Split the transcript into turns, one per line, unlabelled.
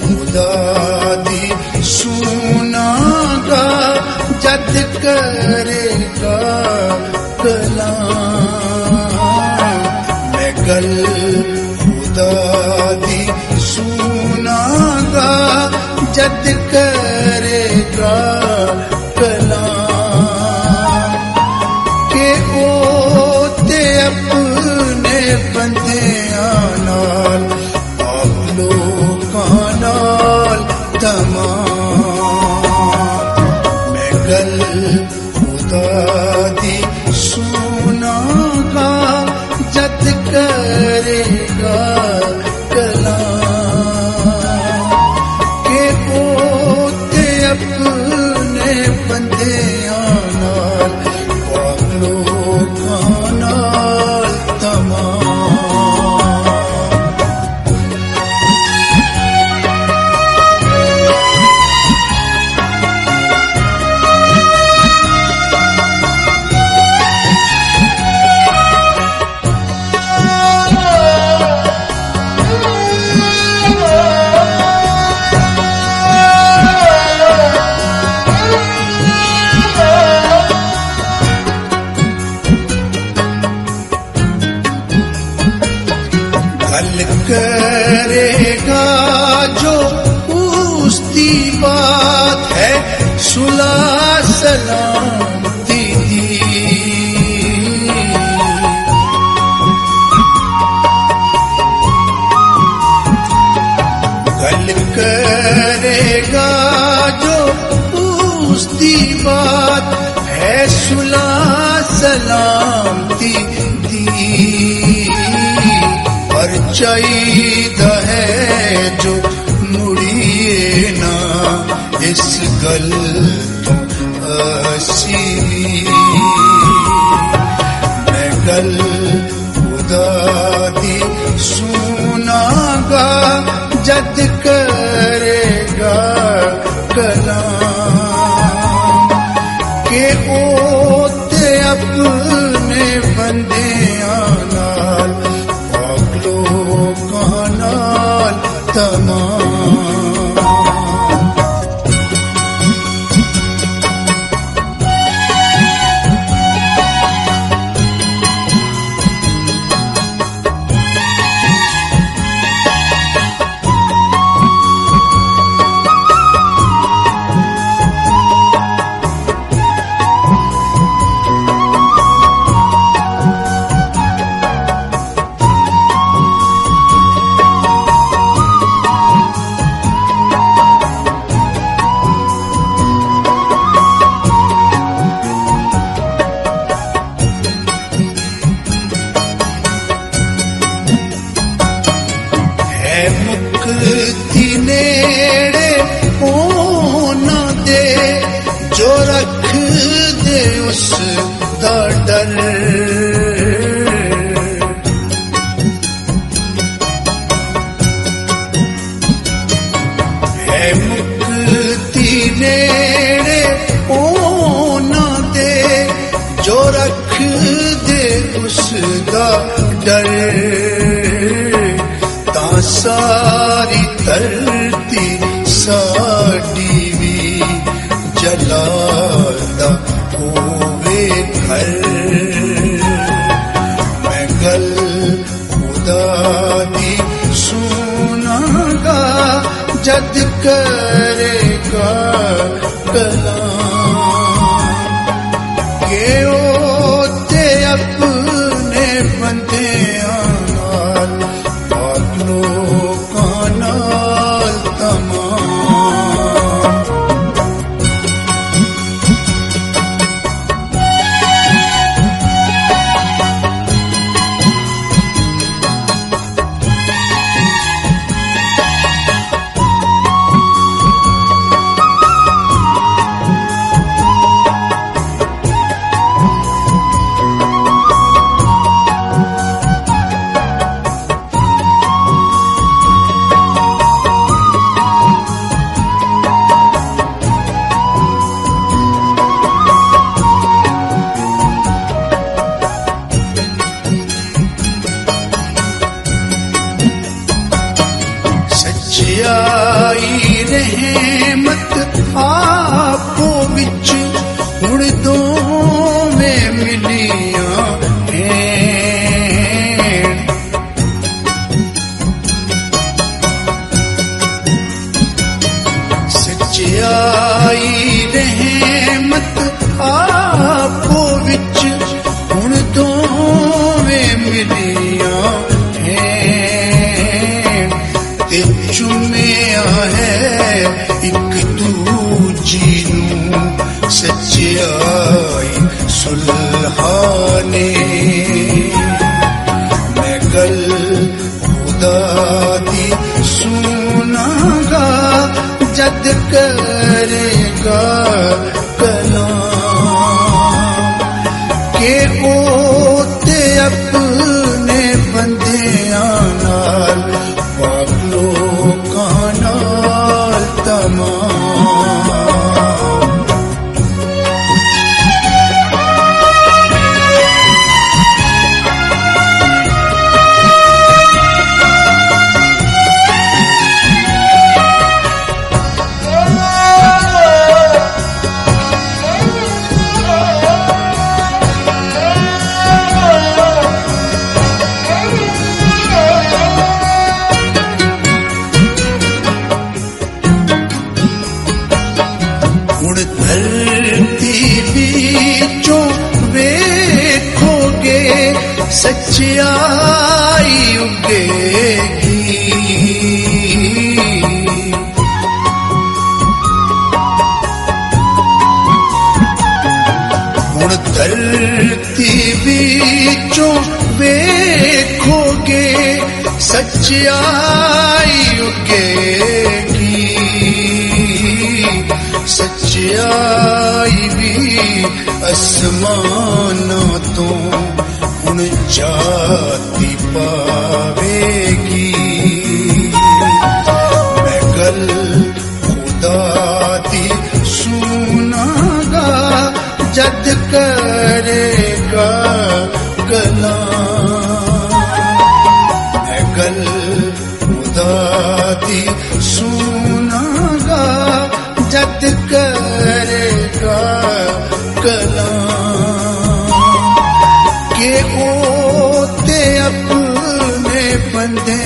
खुदा दी सुनागा जद करेगा कलाम। मैं गल खुदा दी सुनागा जद करेगा कलाम। के ओ ते अपने बंदियां नाल आप लोकां नाल तमाम। मैं गल खुदा दी सुनागा जद करेगा कलाम। के ओ ते अपने बंदियां नाल आप लोकां नाल तमाम। गल करेगा जो उसकी बात है सुलह सलामती दी। गल करेगा जो उसकी बात है सुलह सलामती दी। चाहिदा है जो मुड़िए ना इस गल तो असी। मैं गल खुदा दी सुनागा जद करेगा कलाम। के ओ ते अपने बंदियां नाल लोकां नाल तमाम। मुक्ति नेड़े होना दे जो रख दे उसका डर। है मुक्ति नेड़े होना दे जो रख दे उसका डर। सारी धरती साडी भी जलादा होवे घर। मैं गल खुदा दी सुनागा जद करेगा कलाम। के ओ ते अपने बंदियां नाल लोकां नाल तमाम। विच हुण दोवें मिलियां हैं। सच्चाई रहमत आपो विच हुण दोवें मिलियां हैं। ते चुमिया है एक दूजी नूं सच्चाई सुलहाने। मैं गल खुदा दी सुनागा जद करेगा कलाम के ओ ते अपने बंदियां नाल पाक लोकां नाल तमाम। हुण धरती बीचों वेखोगे सच्चाई उगेगी। हुण धरती बीचों वेखोगे सच्चाई उगेगी। सच्चाई भी आसमानां तो हुण जाती पावेगी। मैं गल खुदा दी सुनागा जद करेगा कलाम। मैं गल खुदा दी सुनागा जद करेगा कलाम के ओ ते अपने बंदे